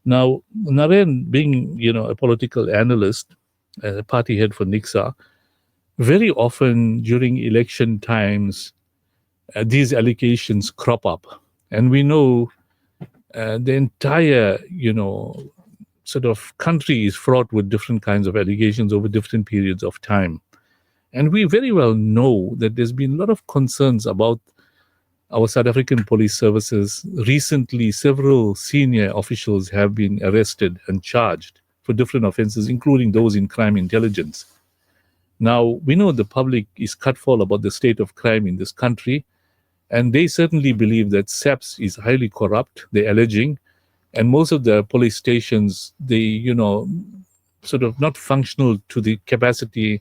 Now, Narend, being a political analyst, a party head for NICSA, very often during election times, these allegations crop up, and we know the entire sort of country is fraught with different kinds of allegations over different periods of time. And we very well know that there's been a lot of concerns about our South African police services. Recently, several senior officials have been arrested and charged for different offenses, including those in crime intelligence. Now, we know the public is cutful about the state of crime in this country, and they certainly believe that SAPS is highly corrupt, they're alleging, and most of the police stations, sort of not functional to the capacity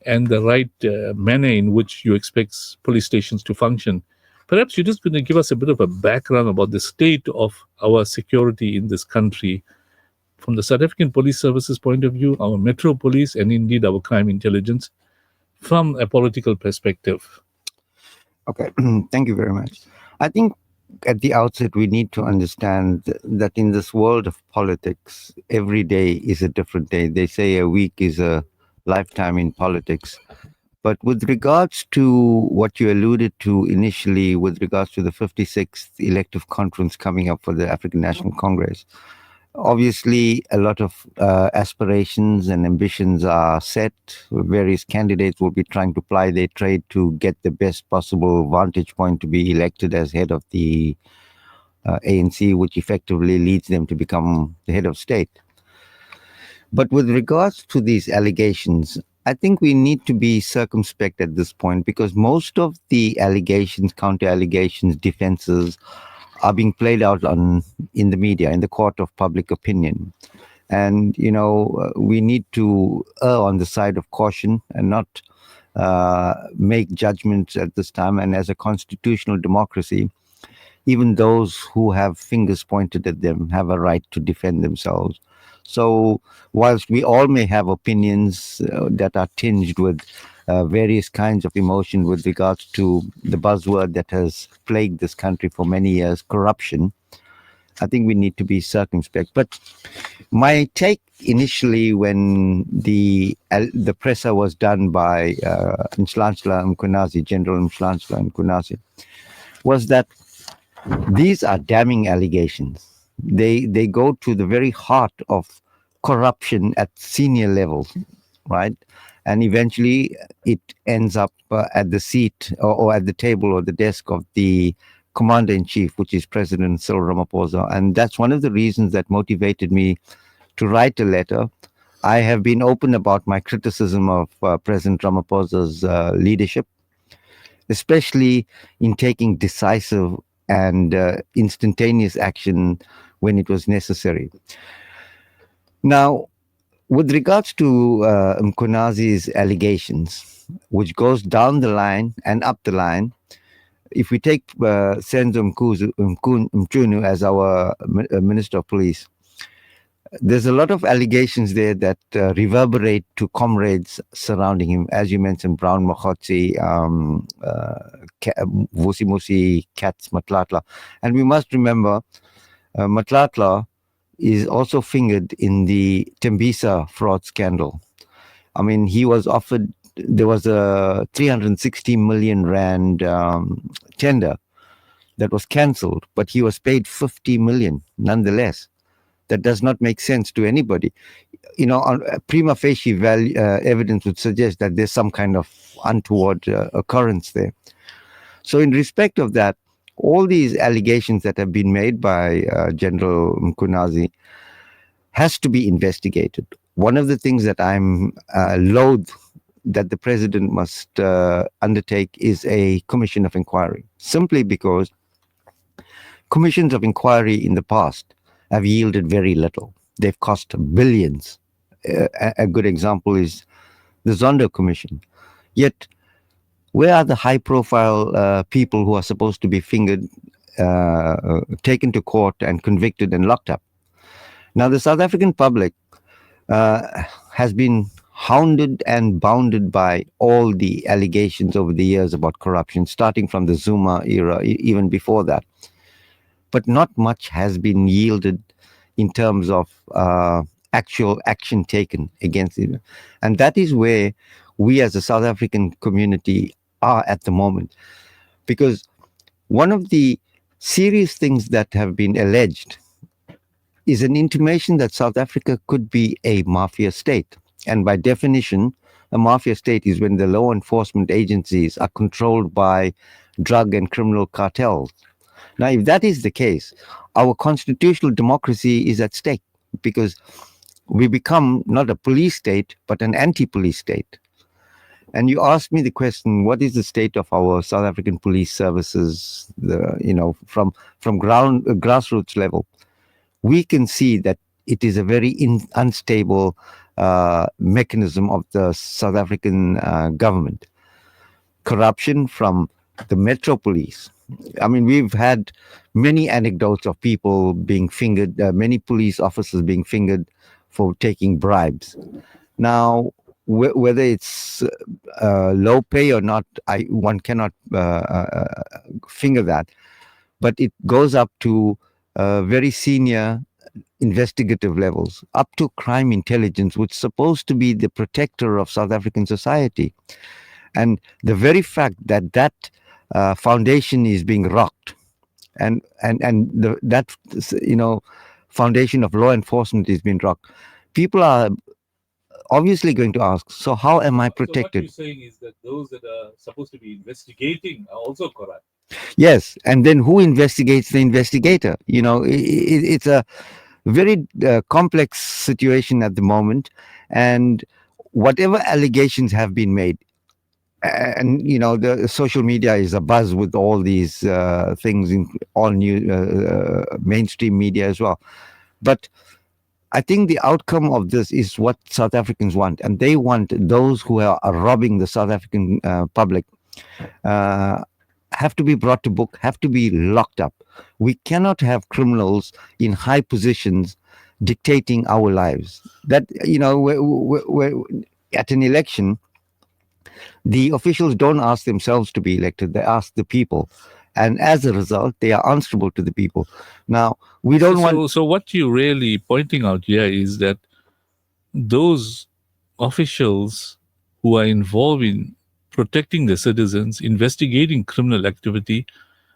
and the right manner in which you expect police stations to function. Perhaps you're just going to give us a bit of a background about the state of our security in this country from the South African Police Services point of view, our Metro Police, and indeed our crime intelligence from a political perspective. Okay, thank you very much. I think at the outset, we need to understand that in this world of politics, every day is a different day. They say a week is a lifetime in politics. But with regards to what you alluded to initially, with regards to the 56th elective conference coming up for the African National Congress, obviously a lot of aspirations and ambitions are set. Various candidates will be trying to ply their trade to get the best possible vantage point to be elected as head of the ANC, which effectively leads them to become the head of state. But with regards to these allegations, I think we need to be circumspect at this point, because most of the allegations, counter-allegations, defenses are being played out in the media, in the court of public opinion. And, we need to err on the side of caution and not make judgments at this time. And as a constitutional democracy, even those who have fingers pointed at them have a right to defend themselves. So whilst we all may have opinions that are tinged with various kinds of emotion with regards to the buzzword that has plagued this country for many years, corruption, I think we need to be circumspect. But my take initially when the presser was done by Mhlanhla Mkhwanazi, General Mhlanhla Mkhwanazi, was that these are damning allegations. They go to the very heart of corruption at senior levels, right? And eventually it ends up at the seat or at the table or the desk of the Commander-in-Chief, which is President Cyril Ramaphosa. And that's one of the reasons that motivated me to write a letter. I have been open about my criticism of President Ramaphosa's leadership, especially in taking decisive and instantaneous action when it was necessary. Now, with regards to Mkhwanazi's allegations, which goes down the line and up the line, if we take Senzo Mchunu as our Minister of Police, there's a lot of allegations there that reverberate to comrades surrounding him. As you mentioned, Brown Mokhotsi, Vusi Musi, Katz Matlatla. And we must remember, Matlatla is also fingered in the Tembisa fraud scandal. I mean, he was offered, there was a 360 million rand tender that was cancelled, but he was paid 50 million nonetheless. That does not make sense to anybody. On prima facie evidence would suggest that there's some kind of untoward occurrence there. So in respect of that, all these allegations that have been made by General Mkhwanazi has to be investigated. One of the things that I'm loath that the president must undertake is a commission of inquiry, simply because commissions of inquiry in the past have yielded very little. They've cost billions. A good example is the Zondo Commission. Yet, where are the high-profile people who are supposed to be fingered, taken to court and convicted and locked up? Now, the South African public has been hounded and bounded by all the allegations over the years about corruption, starting from the Zuma era, even before that. But not much has been yielded in terms of actual action taken against it. And that is where we as a South African community are at the moment. Because one of the serious things that have been alleged is an intimation that South Africa could be a mafia state. And by definition, a mafia state is when the law enforcement agencies are controlled by drug and criminal cartels. Now, if that is the case, our constitutional democracy is at stake because we become not a police state, but an anti-police state. And you asked me the question, what is the state of our South African police services, from grassroots level? We can see that it is a very unstable mechanism of the South African government. Corruption from the Metro Police. I mean, we've had many anecdotes of people being fingered, many police officers being fingered for taking bribes. Now, whether it's low pay or not, one cannot finger that. But it goes up to very senior investigative levels, up to crime intelligence, which is supposed to be the protector of South African society. And the very fact that that foundation is being rocked, and that foundation of law enforcement is being rocked, people are obviously going to ask, so how am I protected? So what you're saying is that those that are supposed to be investigating are also corrupt. Yes, and then who investigates the investigator? It's a very complex situation at the moment, and whatever allegations have been made, and the social media is abuzz with all these things in all new mainstream media as well. But I think the outcome of this is what South Africans want, and they want those who are robbing the South African public have to be brought to book, have to be locked up. We cannot have criminals in high positions dictating our lives. That, we're at an election, the officials don't ask themselves to be elected, they ask the people. And as a result, they are answerable to the people. Now, we don't want... So what you're really pointing out here is that those officials who are involved in protecting the citizens, investigating criminal activity,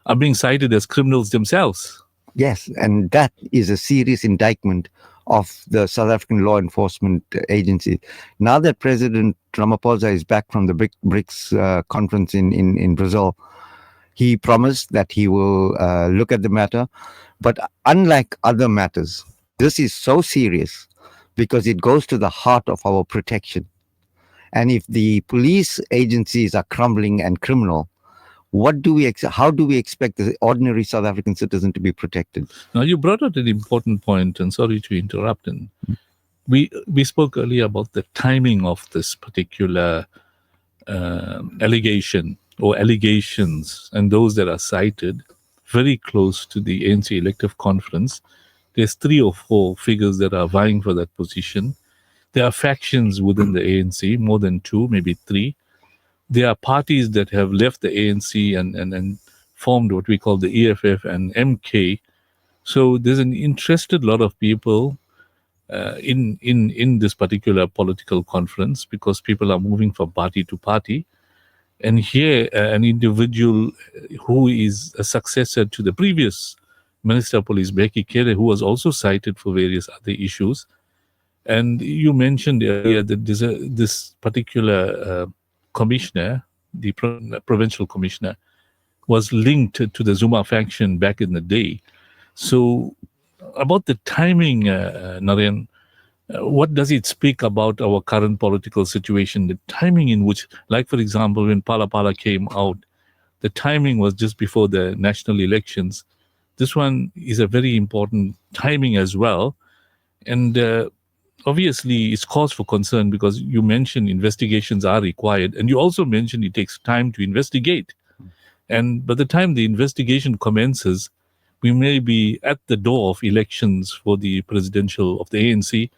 are being cited as criminals themselves. Yes, and that is a serious indictment of the South African law enforcement agency. Now that President Ramaphosa is back from the BRICS conference in Brazil, he promised that he will look at the matter. But unlike other matters, this is so serious because it goes to the heart of our protection. And if the police agencies are crumbling and criminal, how do we expect the ordinary South African citizen to be protected? Now, you brought out an important point, and sorry to interrupt. And we spoke earlier about the timing of this particular allegation or allegations, and those that are cited very close to the ANC elective conference. There's 3 or 4 figures that are vying for that position. There are factions within the ANC, more than 2, maybe 3. There are parties that have left the ANC and formed what we call the EFF and MK. So there's an interested lot of people in this particular political conference, because people are moving from party to party. And here, an individual who is a successor to the previous Minister of Police, Becky Kere, who was also cited for various other issues. And you mentioned earlier that this particular commissioner, the provincial commissioner, was linked to the Zuma faction back in the day. So about the timing, Narend, what does it speak about our current political situation? The timing in which, like for example, when Pala Pala came out, the timing was just before the national elections. This one is a very important timing as well. And obviously, it's cause for concern because you mentioned investigations are required. And you also mentioned it takes time to investigate. And by the time the investigation commences, we may be at the door of elections for the presidential of the ANC.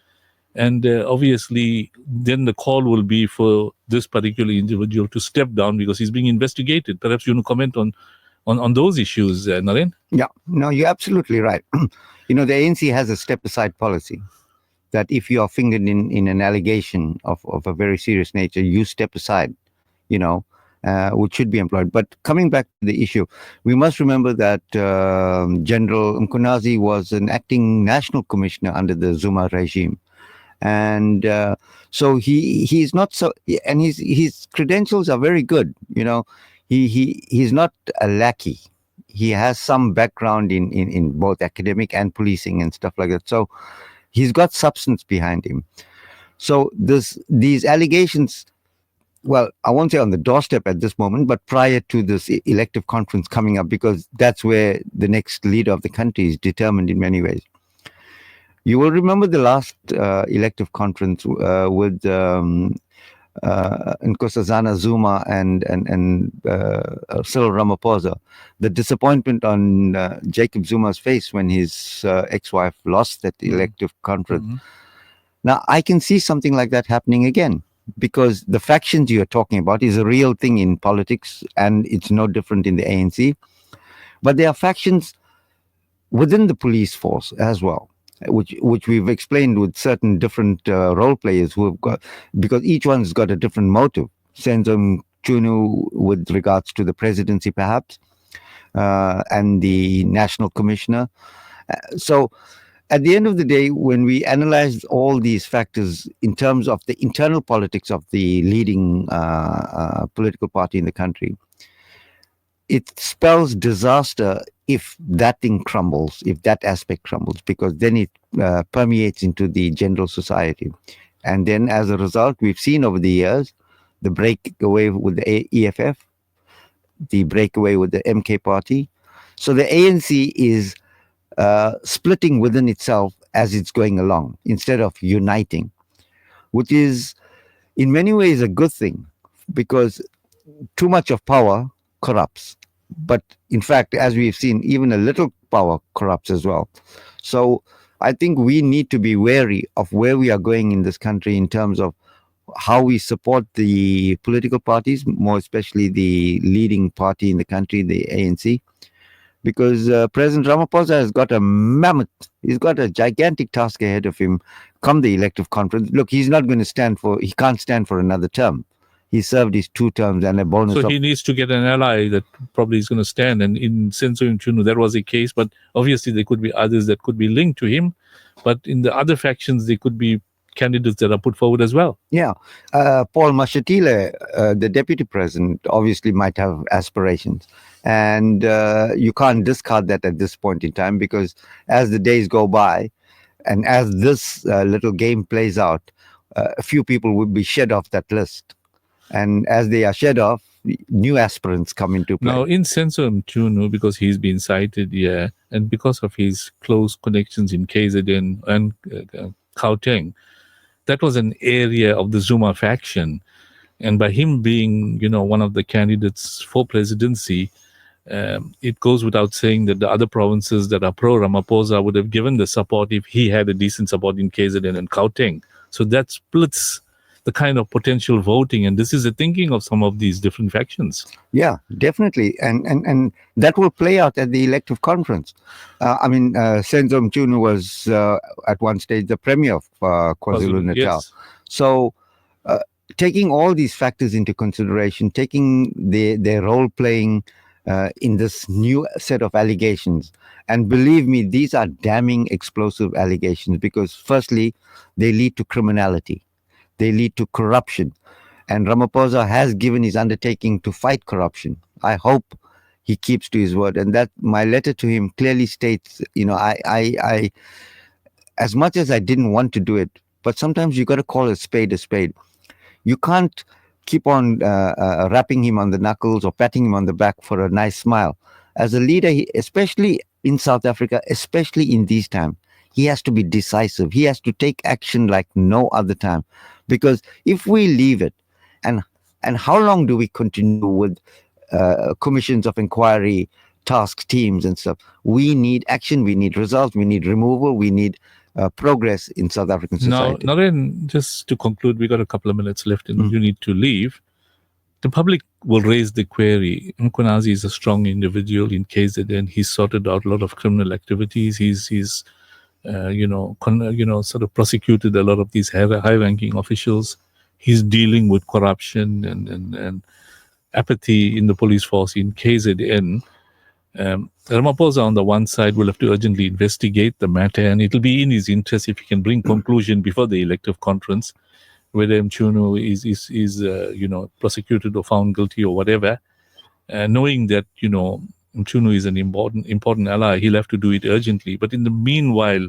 And obviously, then the call will be for this particular individual to step down because he's being investigated. Perhaps you want to comment on on those issues, Narend? Yeah, no, you're absolutely right. The ANC has a step aside policy that if you are fingered in an allegation of a very serious nature, you step aside, which should be employed. But coming back to the issue, we must remember that General Mkunazi was an acting national commissioner under the Zuma regime. And so he's not so, and his credentials are very good. He's not a lackey. He has some background in both academic and policing and stuff like that. So he's got substance behind him. So these allegations, well, I won't say on the doorstep at this moment, but prior to this elective conference coming up, because that's where the next leader of the country is determined in many ways. You will remember the last elective conference with Nkosazana Zuma and Cyril Ramaphosa. The disappointment on Jacob Zuma's face when his ex-wife lost that elective conference. Mm-hmm. Now, I can see something like that happening again, because the factions you're talking about is a real thing in politics, and it's no different in the ANC. But there are factions within the police force as well, which we've explained with certain different role players who have got, because each one's got a different motive. Senzo Mchunu with regards to the presidency, perhaps, and the national commissioner. So at the end of the day, when we analyze all these factors in terms of the internal politics of the leading political party in the country, it spells disaster if that thing crumbles, if that aspect crumbles, because then it permeates into the general society. And then as a result, we've seen over the years the breakaway with the EFF, the breakaway with the MK party. So the ANC is splitting within itself as it's going along instead of uniting, which is in many ways a good thing, because too much of power corrupts. But in fact, as we've seen, even a little power corrupts as well. So I think we need to be wary of where we are going in this country in terms of how we support the political parties, more especially the leading party in the country, the ANC. Because President Ramaphosa has got a mammoth, he's got a gigantic task ahead of him come the elective conference. Look, he can't stand for another term. He served his 2 terms and a bonus. So he needs to get an ally that probably is going to stand. And in Senzo Mchunu, that was the case. But obviously, there could be others that could be linked to him. But in the other factions, there could be candidates that are put forward as well. Yeah. Paul Mashatile, the deputy president, obviously might have aspirations. And you can't discard that at this point in time, because as the days go by and as this little game plays out, a few people will be shed off that list. And as they are shed off, new aspirants come into play. Now, in Senzo Mchunu, because he's been cited here, and because of his close connections in KZN and Gauteng, that was an area of the Zuma faction. And by him being, one of the candidates for presidency, it goes without saying that the other provinces that are pro-Ramaphosa would have given the support if he had a decent support in KZN and Gauteng. So that splits the kind of potential voting, and this is the thinking of some of these different factions. Yeah, definitely, and that will play out at the elective conference. Senzo Mchunu was at one stage the premier of KwaZulu-Natal. Yes. So, taking all these factors into consideration, taking their role playing in this new set of allegations, and believe me, these are damning, explosive allegations, because firstly, they lead to criminality. They lead to corruption. And Ramaphosa has given his undertaking to fight corruption. I hope he keeps to his word. And that my letter to him clearly states, I as much as I didn't want to do it, but sometimes you got to call a spade a spade. You can't keep on rapping him on the knuckles or patting him on the back for a nice smile. As a leader, especially in South Africa, especially in these times, he has to be decisive. He has to take action like no other time. Because if we leave it, and how long do we continue with commissions of inquiry, task teams and stuff? We need action, we need results, we need removal, we need progress in South African society. Now, Narend, just to conclude, we got a couple of minutes left and you need to leave. the public will raise the query. Mkunazi is a strong individual in KZN. He's sorted out a lot of criminal activities. He's sort of prosecuted a lot of these high-ranking officials. He's dealing with corruption and apathy in the police force in KZN. Ramaphosa on the one side will have to urgently investigate the matter, and it'll be in his interest if he can bring conclusion before the elective conference, whether Mchunu is prosecuted or found guilty or whatever. Knowing that Mchunu is an important ally, he'll have to do it urgently. But in the meanwhile,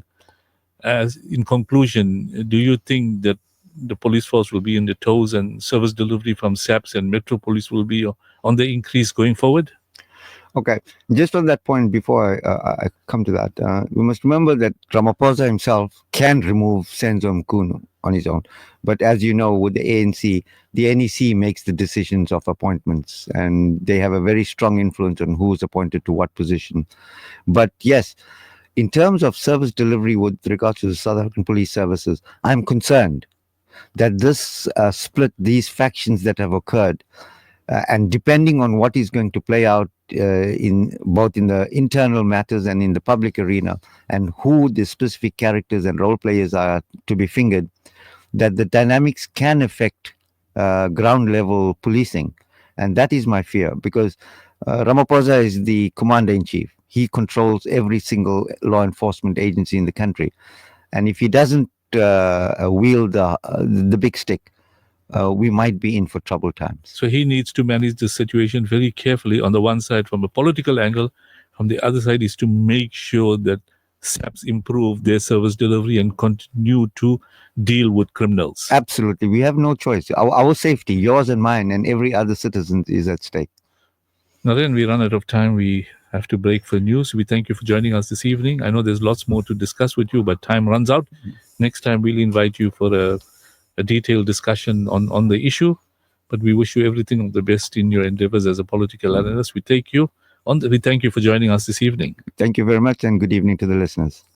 as in conclusion, do you think that the police force will be in the toes and service delivery from SAPS and Metro Police will be on the increase going forward? Okay, just on that point, before I come to that, we must remember that Ramaphosa himself can remove Senzo Mkunu on his own. But as you know, with the ANC, the NEC makes the decisions of appointments, and they have a very strong influence on who is appointed to what position. But yes, in terms of service delivery with regards to the South African police services, I'm concerned that this split, these factions that have occurred, and depending on what is going to play out in both in the internal matters and in the public arena, and who the specific characters and role players are to be fingered, that the dynamics can affect ground level policing. And that is my fear, because Ramaphosa is the commander-in-chief. He controls every single law enforcement agency in the country. And if he doesn't wield the big stick, we might be in for troubled times. So he needs to manage the situation very carefully. On the one side, from a political angle, from the other side, is to make sure that SAPs improve their service delivery and continue to deal with criminals. Absolutely, we have no choice. Our safety, yours and mine, and every other citizen is at stake. Narend, we run out of time. We have to break for news. We thank you for joining us this evening. I know there's lots more to discuss with you, but time runs out. Next time, we'll invite you for a detailed discussion on the issue. But we wish you everything of the best in your endeavors as a political analyst. We thank you for joining us this evening. Thank you very much, and good evening to the listeners.